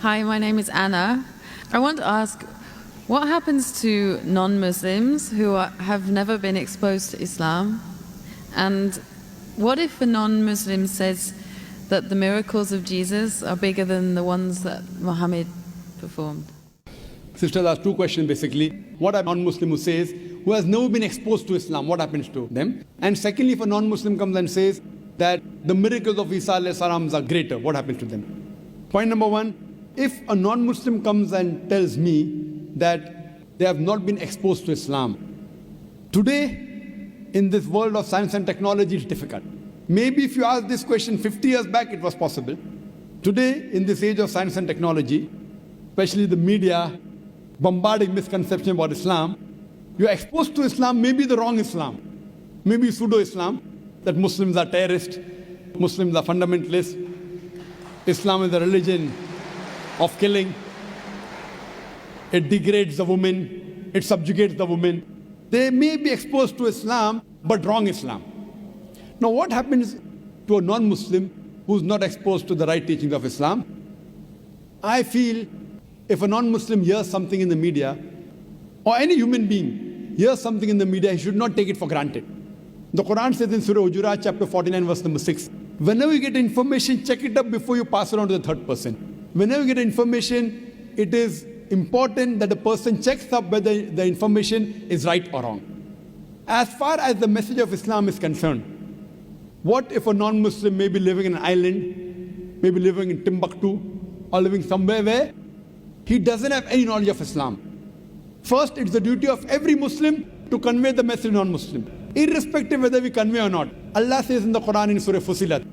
Hi, my name is Anna. I want to ask, what happens to non-Muslims who have never been exposed to Islam? And what if a non-Muslim says that the miracles of Jesus are bigger than the ones that Muhammad performed? Sisters asked two questions basically. What a non-Muslim who says, who has never been exposed to Islam, what happens to them? And secondly, if a non-Muslim comes and says that the miracles of Isa alayhi salam are greater, what happens to them? Point number one, if a non-Muslim comes and tells me that they have not been exposed to Islam, today in this world of science and technology it's difficult. Maybe if you asked this question 50 years back it was possible. Today in this age of science and technology, especially the media bombarding misconception about Islam, you are exposed to Islam, maybe the wrong Islam, maybe pseudo-Islam, that Muslims are terrorists, Muslims are fundamentalists, Islam is a religion of killing, it degrades the woman, it subjugates the woman. They may be exposed to Islam, but wrong Islam. Now what happens to a non-Muslim who's not exposed to the right teachings of Islam? I feel if a non-Muslim hears something in the media, or any human being hears something in the media, he should not take it for granted. The Quran says in Surah Hujurat, chapter 49, verse number 6, whenever you get information, check it up before you pass it on to the third person. Whenever you get information, it is important that the person checks up whether the information is right or wrong. As far as the message of Islam is concerned, what if a non-Muslim may be living in an island, maybe living in Timbuktu, or living somewhere where he doesn't have any knowledge of Islam? First, it's the duty of every Muslim to convey the message to non-Muslim, irrespective whether we convey or not. Allah says in the Quran in Surah Fusilat,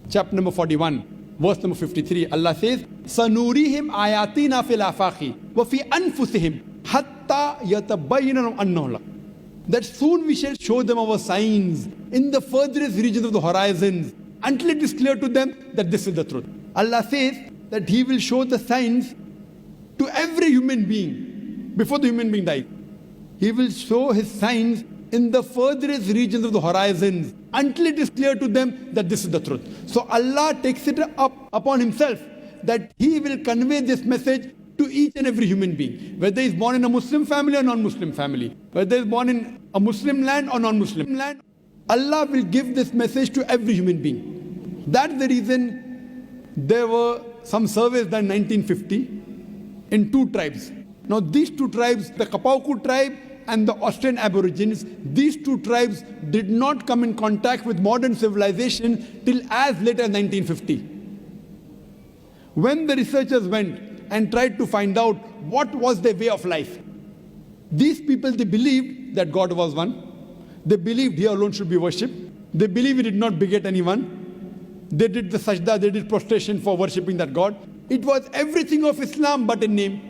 chapter number 41, verse number 53, Allah says, سَنُورِيهِمْ آيَاتِنَا فِي الْآفَاقِ وَفِي أَنفُسِهِمْ حَتَّى يَتَبَيَّنَ أَنَّهُ الْحَقُّ. That soon we shall show them our signs in the furthest regions of the horizons until it is clear to them that this is the truth. Allah says that He will show the signs to every human being before the human being dies. He will show His signs in the furthest regions of the horizons until it is clear to them that this is the truth. So Allah takes it up upon Himself that He will convey this message to each and every human being, whether he's born in a Muslim family or non-Muslim family, whether he's born in a Muslim land or non-Muslim land. Allah will give this message to every human being. That's the reason there were some surveys done in 1950 in two tribes. Now these two tribes, the Kapauku tribe and the Australian Aborigines, these two tribes did not come in contact with modern civilization till as late as 1950. When the researchers went and tried to find out what was their way of life, these people, they believed that God was one. They believed He alone should be worshipped. They believed He did not beget anyone. They did the sajda, they did prostration for worshipping that God. It was everything of Islam but in name.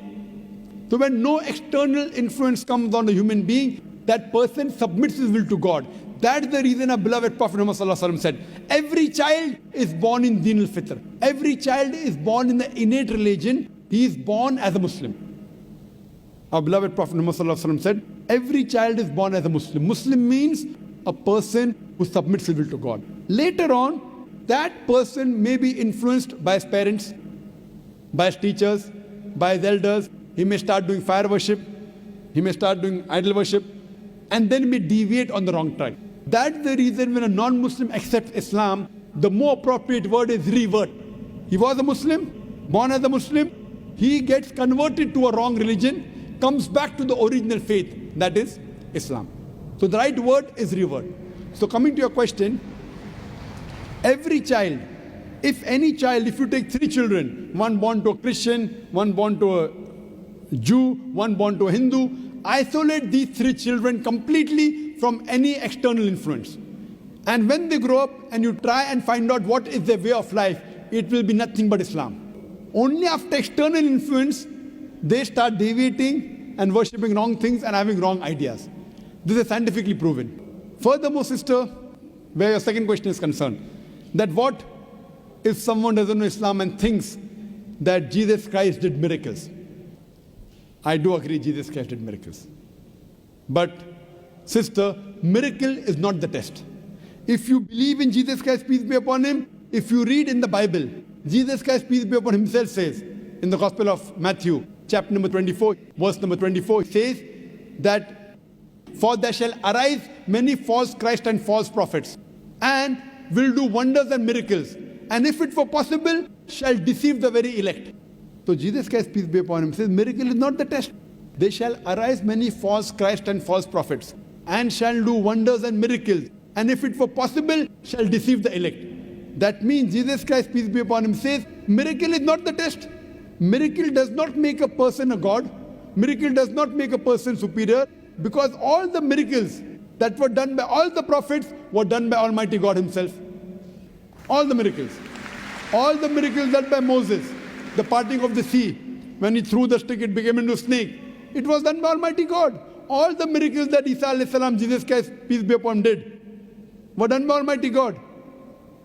So when no external influence comes on a human being, that person submits his will to God. That's the reason our beloved Prophet Muhammad said, every child is born in Deen al-Fitr. Every child is born in the innate religion. He is born as a Muslim. Our beloved Prophet Muhammad said, every child is born as a Muslim. Muslim means a person who submits his will to God. Later on, that person may be influenced by his parents, by his teachers, by his elders. He may start doing fire worship, he may start doing idol worship, and then may deviate on the wrong track. That's the reason when a non-Muslim accepts Islam, the more appropriate word is revert. He was a Muslim, born as a Muslim, he gets converted to a wrong religion, comes back to the original faith, that is Islam. So the right word is revert. So coming to your question, every child, if any child, if you take three children, one born to a Christian, one born to a Jew, one born to a Hindu, isolate these three children completely from any external influence. And when they grow up and you try and find out what is their way of life, it will be nothing but Islam. Only after external influence, they start deviating and worshipping wrong things and having wrong ideas. This is scientifically proven. Furthermore, sister, where your second question is concerned, that what if someone doesn't know Islam and thinks that Jesus Christ did miracles? I do agree Jesus Christ did miracles. But, sister, miracle is not the test. If you believe in Jesus Christ, peace be upon Him, if you read in the Bible, Jesus Christ, peace be upon Himself, says in the Gospel of Matthew, chapter number 24, verse number 24, it says that, "For there shall arise many false Christ and false prophets, and will do wonders and miracles, and if it were possible, shall deceive the very elect." So Jesus Christ, peace be upon him, says miracle is not the test. They shall arise many false Christ and false prophets, and shall do wonders and miracles, and if it were possible, shall deceive the elect. That means Jesus Christ, peace be upon him, says miracle is not the test. Miracle does not make a person a god. Miracle does not make a person superior, because all the miracles that were done by all the prophets were done by Almighty God himself. All the miracles. All the miracles done by Moses, the parting of the sea, when he threw the stick, it became into a snake. It was done by Almighty God. All the miracles that Isa alayhi salam, Jesus Christ, peace be upon him, did were done by Almighty God.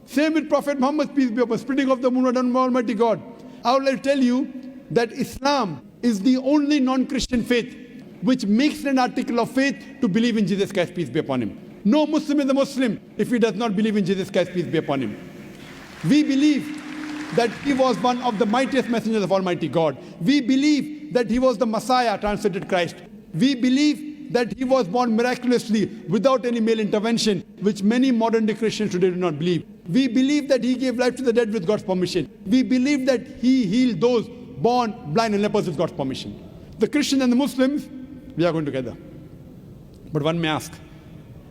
Same with Prophet Muhammad, peace be upon him, splitting of the moon were done by Almighty God. I would like to tell you that Islam is the only non-Christian faith which makes an article of faith to believe in Jesus Christ, peace be upon him. No Muslim is a Muslim if he does not believe in Jesus Christ, peace be upon him. We believe that he was one of the mightiest messengers of Almighty God. We believe that he was the Messiah, translated Christ. We believe that he was born miraculously without any male intervention, which many modern day Christians today do not believe. We believe that he gave life to the dead with God's permission. We believe that he healed those born blind and lepers with God's permission. The Christian and the Muslims, we are going together. But one may ask,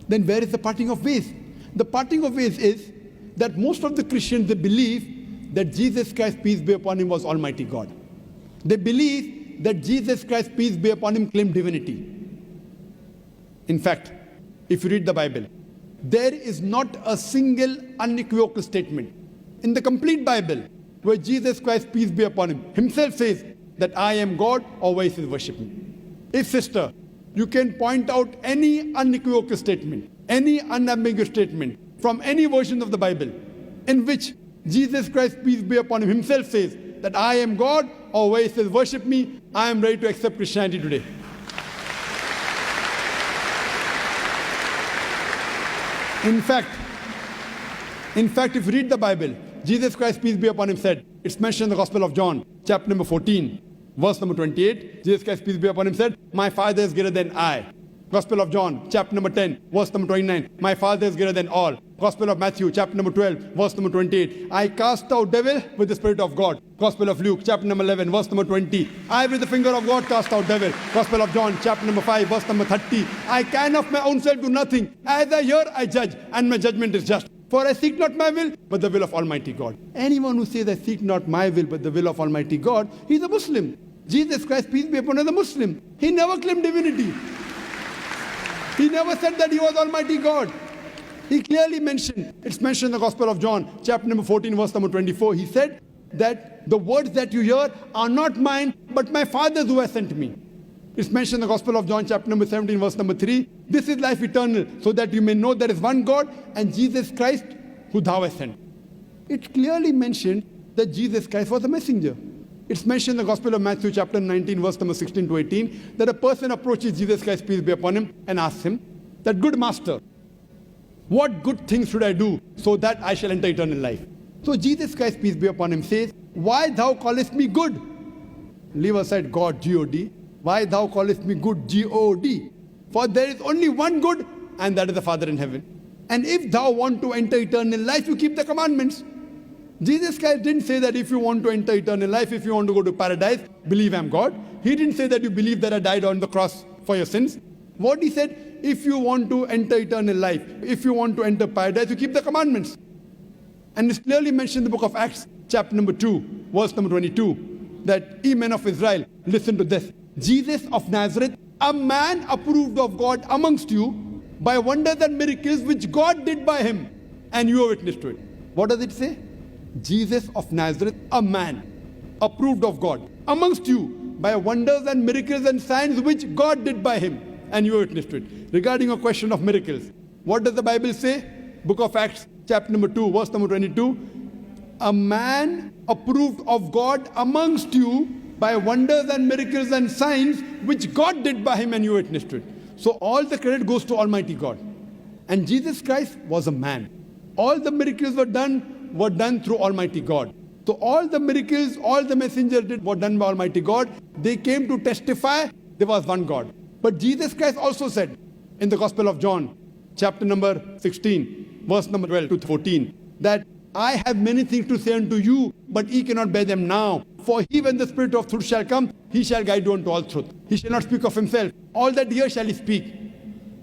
then where is the parting of ways? The parting of ways is that most of the Christians, they believe that Jesus Christ, peace be upon him, was Almighty God. They believe that Jesus Christ, peace be upon him, claimed divinity. In fact, if you read the Bible, there is not a single unequivocal statement in the complete Bible where Jesus Christ, peace be upon him, himself says that I am God, or why he says worship me. If, sister, you can point out any unequivocal statement, any unambiguous statement from any version of the Bible in which Jesus Christ, peace be upon him, himself says that I am God, or where he says worship me, I am ready to accept Christianity today. In fact, if you read the Bible, Jesus Christ, peace be upon him, said, it's mentioned in the Gospel of John, chapter number 14, verse number 28, Jesus Christ, peace be upon him, said, my Father is greater than I. Gospel of John, chapter number 10, verse number 29, my Father is greater than all. Gospel of Matthew, chapter number 12, verse number 28, I cast out devil with the Spirit of God. Gospel of Luke, chapter number 11, verse number 20, I with the finger of God cast out devil. Gospel of John, chapter number 5, verse number 30, I can of my own self do nothing. As I hear, I judge, and my judgment is just. For I seek not my will, but the will of Almighty God. Anyone who says, I seek not my will, but the will of Almighty God, he's a Muslim. Jesus Christ, peace be upon him, is a Muslim. He never claimed divinity. He never said that he was Almighty God. He clearly mentioned, it's mentioned in the Gospel of John, chapter number 14, verse number 24. He said that the words that you hear are not mine, but my Father's who has sent me. It's mentioned in the Gospel of John, chapter number 17, verse number 3. This is life eternal, so that you may know there is one God and Jesus Christ who thou hast sent. It clearly mentioned that Jesus Christ was a messenger. It's mentioned in the Gospel of Matthew, chapter 19, verse number 16 to 18, that a person approaches Jesus Christ, peace be upon him, and asks him that, good master, what good things should I do so that I shall enter eternal life? So Jesus Christ, peace be upon him, says, why thou callest me good? Leave aside God, G-O-D. Why thou callest me good, G-O-D? For there is only one good, and that is the Father in heaven. And if thou want to enter eternal life, you keep the commandments. Jesus Christ didn't say that if you want to enter eternal life, if you want to go to paradise, believe I'm God. He didn't say that you believe that I died on the cross for your sins. What he said, if you want to enter eternal life, if you want to enter paradise, you keep the commandments. And it's clearly mentioned in the book of Acts, chapter number 2, verse number 22, that ye men of Israel, listen to this. Jesus of Nazareth, a man approved of God amongst you by wonders and miracles which God did by him, and you are witness to it. What does it say? Jesus of Nazareth, a man approved of God amongst you by wonders and miracles and signs which God did by him, and you are witness to it. Regarding a question of miracles, what does the Bible say? Book of Acts, chapter number 2, verse number 22. A man approved of God amongst you by wonders and miracles and signs which God did by him, and you witnessed to it. So all the credit goes to Almighty God. And Jesus Christ was a man. All the miracles were done through Almighty God. So all the miracles, all the messengers did were done by Almighty God. They came to testify there was one God. But Jesus Christ also said in the Gospel of John, chapter number 16, verse number 12 to 14, that I have many things to say unto you, but ye cannot bear them now. For he, when the Spirit of truth shall come, he shall guide you unto all truth. He shall not speak of himself. All that here shall he speak.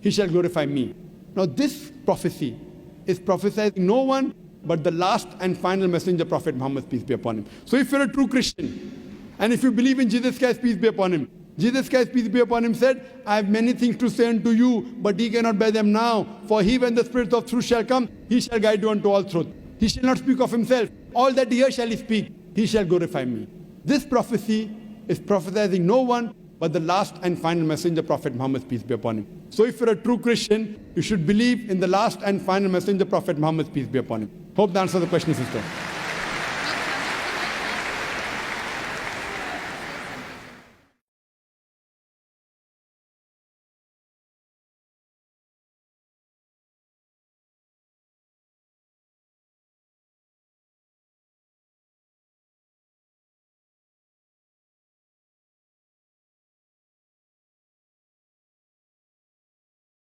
He shall glorify me. Now this prophecy is prophesied no one but the last and final messenger, Prophet Muhammad, peace be upon him. So if you're a true Christian, and if you believe in Jesus Christ, peace be upon him, Jesus Christ, peace be upon him, said, I have many things to say unto you, but ye cannot bear them now. For he, when the Spirit of truth shall come, he shall guide you unto all truth. He shall not speak of himself. All that here shall he speak. He shall glorify me. This prophecy is prophesizing no one but the last and final messenger, Prophet Muhammad, peace be upon him. So if you're a true Christian, you should believe in the last and final messenger, Prophet Muhammad, peace be upon him. Hope that answers the question, sister.